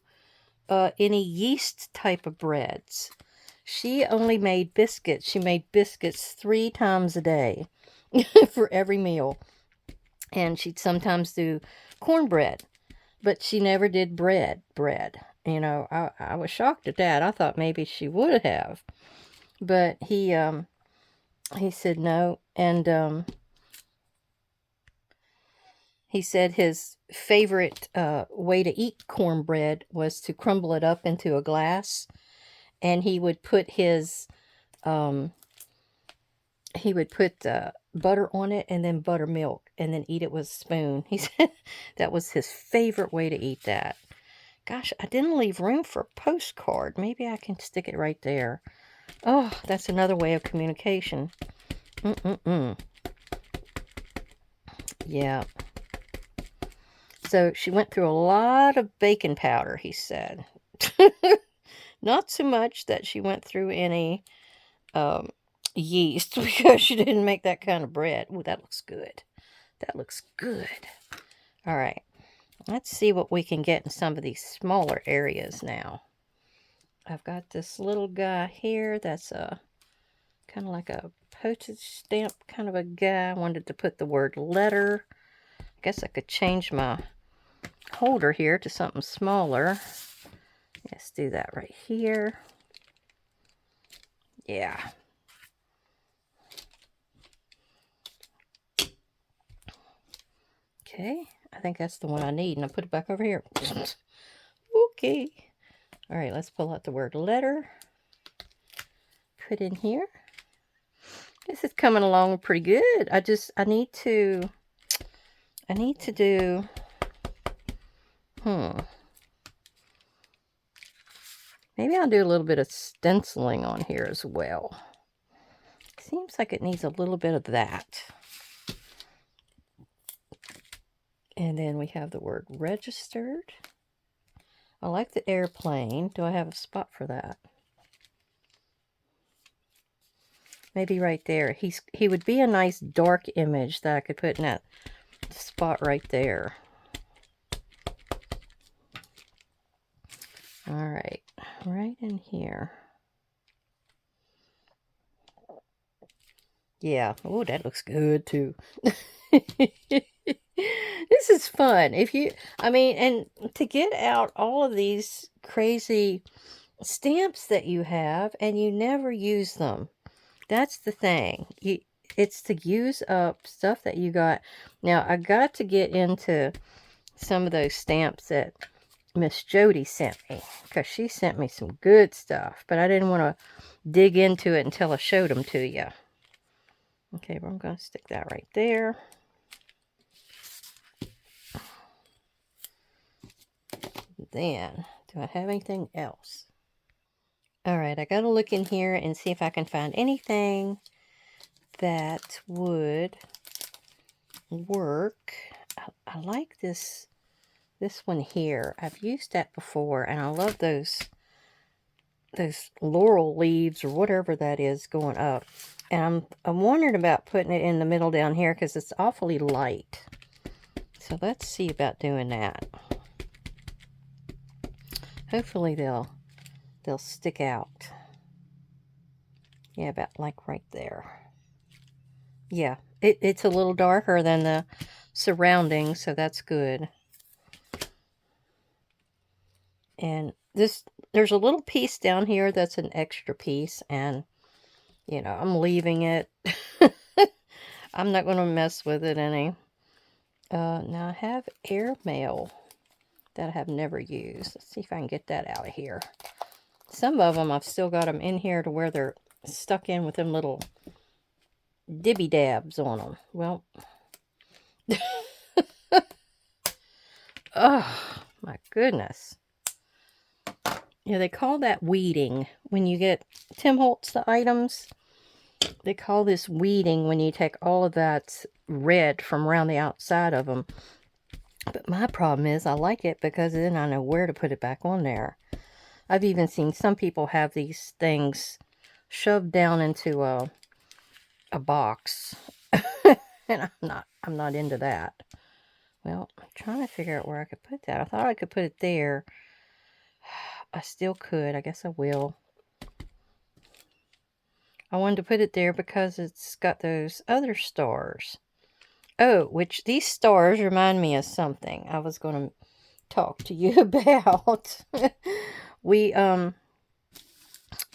any yeast type of breads. She only made biscuits. She made biscuits 3 times a day for every meal. And she'd sometimes do cornbread, but she never did bread. I was shocked at that. I thought maybe she would have. But he said no. And he said his favorite way to eat cornbread was to crumble it up into a glass, and he would put his butter on it, and then buttermilk, and then eat it with a spoon. He said that was his favorite way to eat that. Gosh, I didn't leave room for a postcard. Maybe I can stick it right there. Oh, that's another way of communication. Yeah. So she went through a lot of baking powder, he said. Not so much that she went through any yeast, because she didn't make that kind of bread. Ooh, that looks good. That looks good. All right. Let's see what we can get in some of these smaller areas now. I've got this little guy here that's kind of like a postage stamp kind of a guy. I wanted to put the word letter. I guess I could change my holder here to something smaller. Let's do that right here. Yeah. Okay, I think that's the one I need. And I put it back over here. Okay. All right, let's pull out the word letter. Put in here. This is coming along pretty good. I need to do, maybe I'll do a little bit of stenciling on here as well. Seems like it needs a little bit of that. And then we have the word registered. I like the airplane. Do I have a spot for that? Maybe right there. He would be a nice dark image that I could put in that spot right there. All right, right in here. Yeah. Oh, that looks good too. This is fun. And to get out all of these crazy stamps that you have and you never use them. That's the thing. It's to use up stuff that you got. Now, I got to get into some of those stamps that Miss Jody sent me, because she sent me some good stuff, but I didn't want to dig into it until I showed them to you. Okay, well, I'm going to stick that right there. Then, do I have anything else? All right, I got to look in here and see if I can find anything that would work. I like this one here. I've used that before, and I love those laurel leaves or whatever that is going up. And I'm wondering about putting it in the middle down here because it's awfully light. So let's see about doing that. Hopefully they'll stick out. Yeah, about like right there. Yeah, it's a little darker than the surroundings, so that's good. And there's a little piece down here that's an extra piece, and you know, I'm leaving it. I'm not going to mess with it any. Now I have airmail that I have never used. Let's see if I can get that out of here. Some of them, I've still got them in here to where they're stuck in with them little dibby dabs on them. Well, oh my goodness. Yeah, they call that weeding. When you get Tim Holtz the items, they call this weeding when you take all of that red from around the outside of them. But my problem is I like it because then I know where to put it back on there. I've even seen some people have these things shoved down into a box. And I'm not into that. Well, I'm trying to figure out where I could put that. I thought I could put it there. I still could. I guess I will. I wanted to put it there because it's got those other stars. Oh, which these stars remind me of something I was going to talk to you about.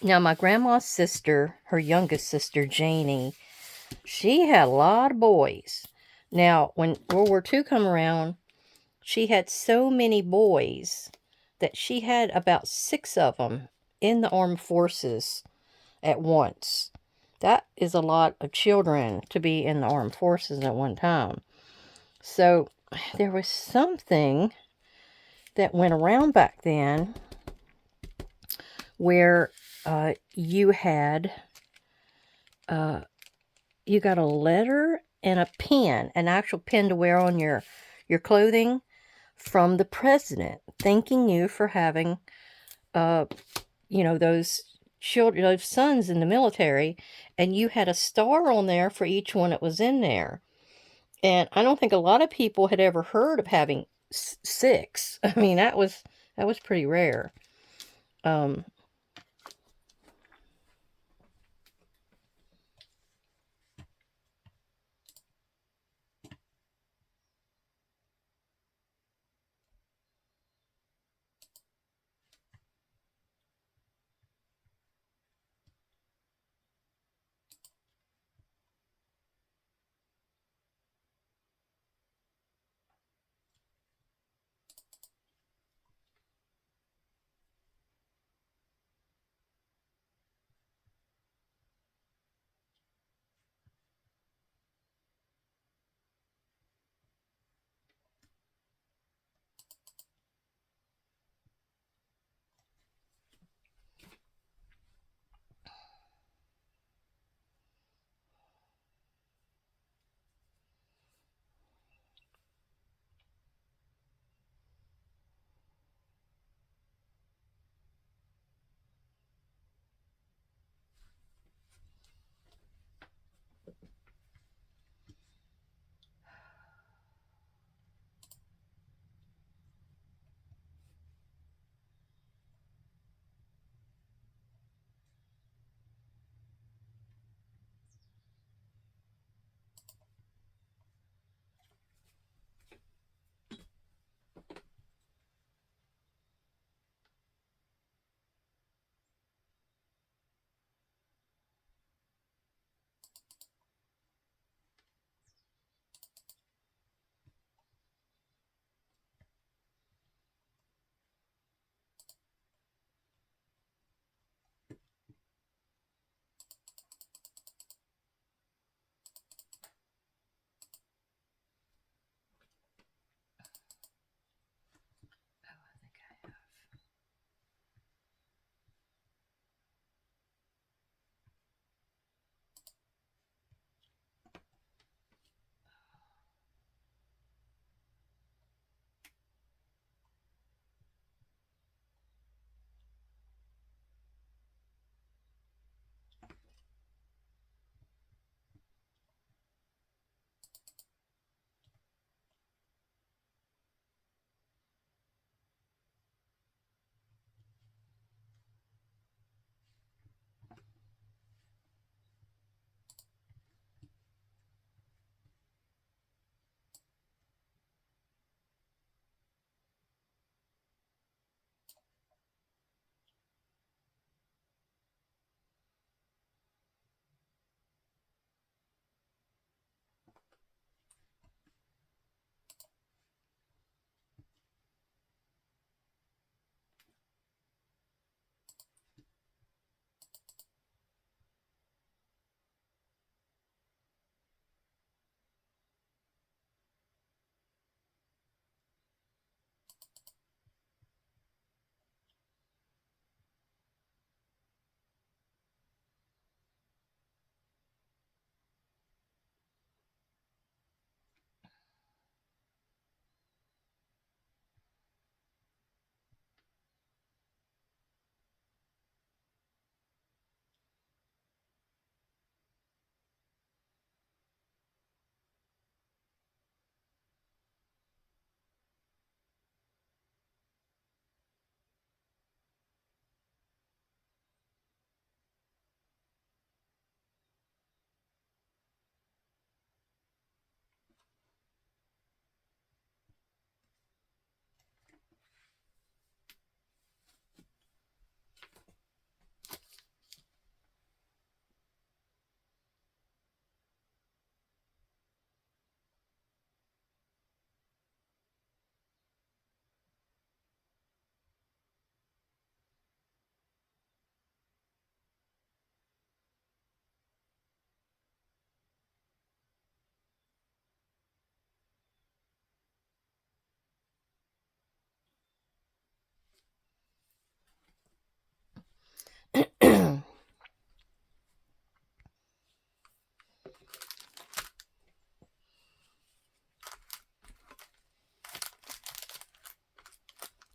Now my grandma's sister, her youngest sister, Janie, she had a lot of boys. Now, when World War II come around, she had so many boys that she had about 6 of them in the armed forces at once. That is a lot of children to be in the armed forces at one time. So there was something that went around back then where you had you got a letter and a pen, an actual pen to wear on your clothing from the president, thanking you for having those children, those sons in the military, and you had a star on there for each one that was in there. And I don't think a lot of people had ever heard of having 6. I mean, that was pretty rare.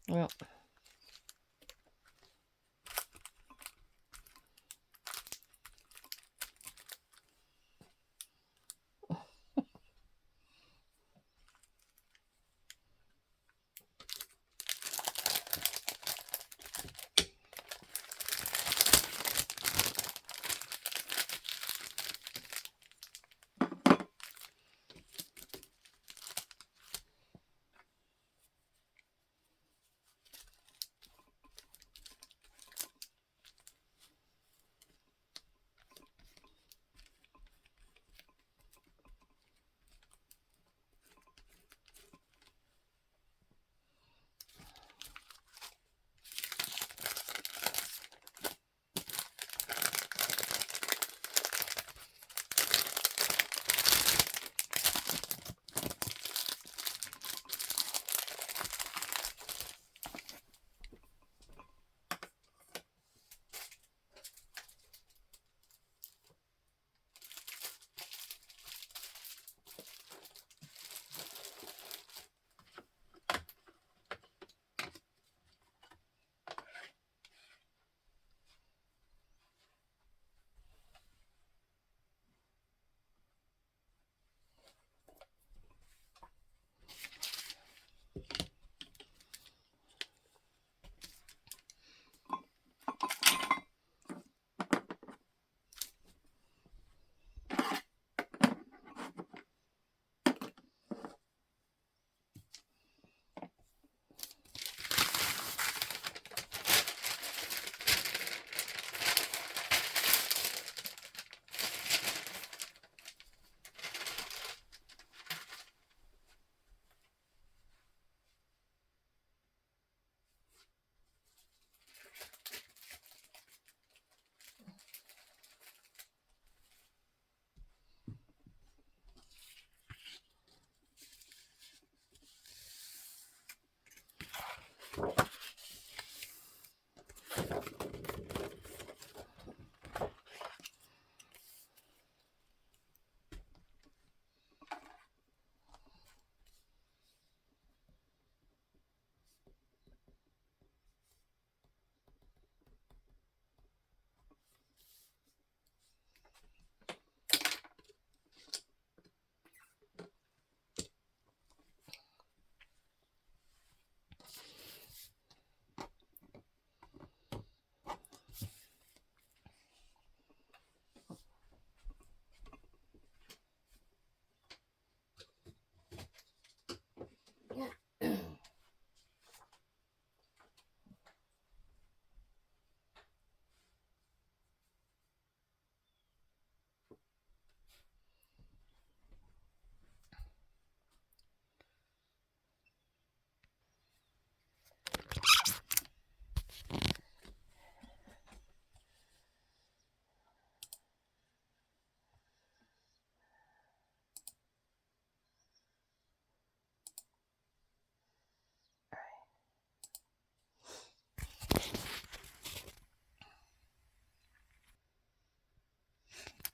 Well,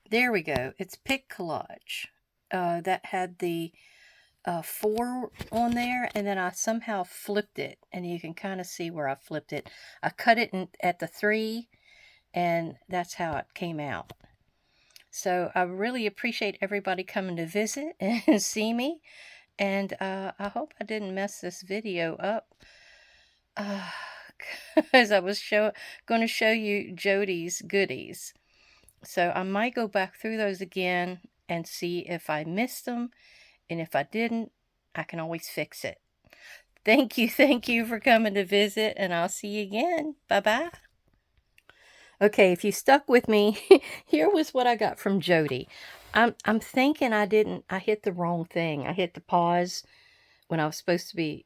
There we go. It's Pic Collage. That had the 4 on there, and then I somehow flipped it, and you can kind of see where I flipped it. I cut it at the 3, and that's how it came out. So I really appreciate everybody coming to visit and see me, and I hope I didn't mess this video up, because I was going to show you Jody's goodies. So I might go back through those again and see if I missed them, and if I didn't, I can always fix it. Thank you for coming to visit, and I'll see you again. Bye-bye. Okay, if you stuck with me, here was what I got from Jody. I'm thinking I hit the wrong thing. I hit the pause when I was supposed to be,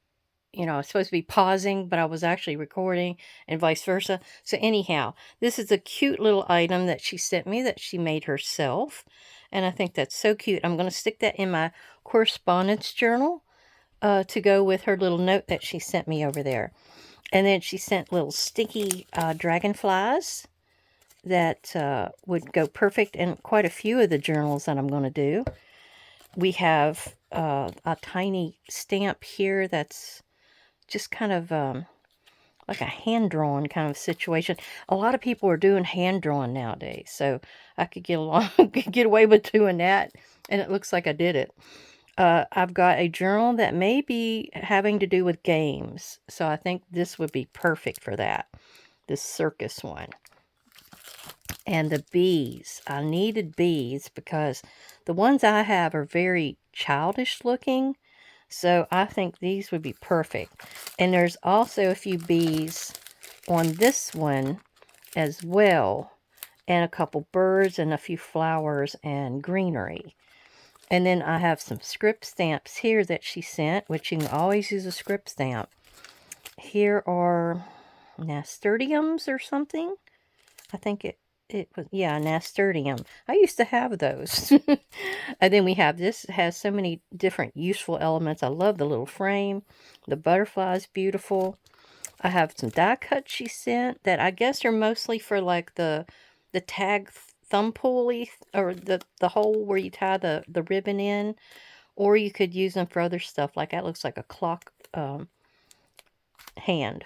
I was supposed to be pausing, but I was actually recording, and vice versa. So anyhow, this is a cute little item that she sent me that she made herself, and I think that's so cute. I'm going to stick that in my correspondence journal to go with her little note that she sent me over there. And then she sent little sticky dragonflies that would go perfect in quite a few of the journals that I'm going to do. We have a tiny stamp here that's just kind of like a hand-drawn kind of situation. A lot of people are doing hand-drawn nowadays, so I could get away with doing that, and it looks like I did it. I've got a journal that may be having to do with games, so I think this would be perfect for that, this circus one. And the bees. I needed bees because the ones I have are very childish looking, so I think these would be perfect. And there's also a few bees on this one as well, and a couple birds and a few flowers and greenery. And then I have some script stamps here that she sent, which you can always use a script stamp. Here are nasturtiums or something. I think it was, yeah, nasturtium. I used to have those. And then we have this. It has so many different useful elements. I love the little frame. The butterfly is beautiful. I have some die cuts she sent that I guess are mostly for like the tag thumb pulley, or the hole where you tie the ribbon in, or you could use them for other stuff. Like that looks like a clock hand.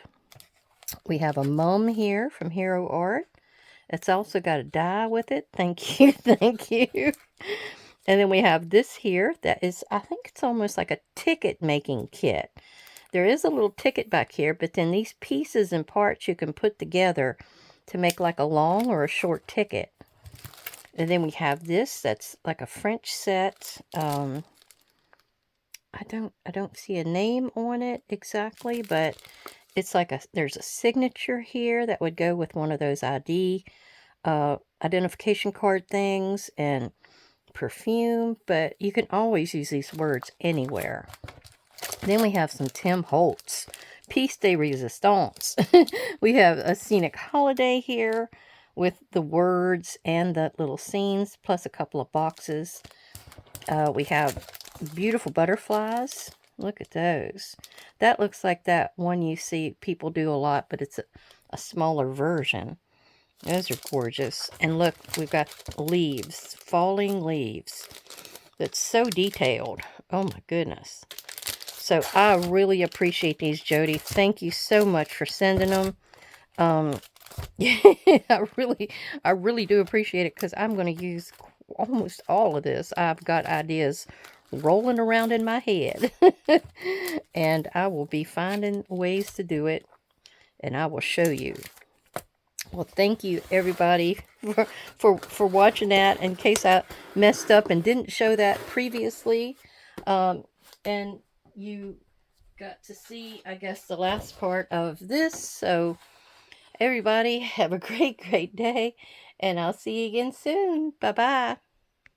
We have a mum here from Hero Art. It's also got a die with it. Thank you, thank you. And then we have this here that is, I think it's almost like a ticket making kit. There is a little ticket back here, but then these pieces and parts you can put together to make like a long or a short ticket. And then we have this that's like a French set. I don't see a name on it exactly, but it's like there's a signature here that would go with one of those identification card things, and perfume, but you can always use these words anywhere. Then we have some Tim Holtz, Piece de Resistance. We have a scenic holiday here with the words and the little scenes, plus a couple of boxes. We have beautiful butterflies. Look at those. That looks like that one you see people do a lot, but it's a smaller version. Those are gorgeous. And look, we've got leaves, falling leaves. That's so detailed. Oh my goodness. So I really appreciate these, Jody. Thank you so much for sending them. I really do appreciate it, because I'm going to use almost all of this. I've got ideas rolling around in my head. And I will be finding ways to do it, and I will show you. Well, thank you, everybody, for watching that, in case I messed up and didn't show that previously. And you got to see, I guess, the last part of this. So, everybody, have a great day, and I'll see you again soon. Bye-bye.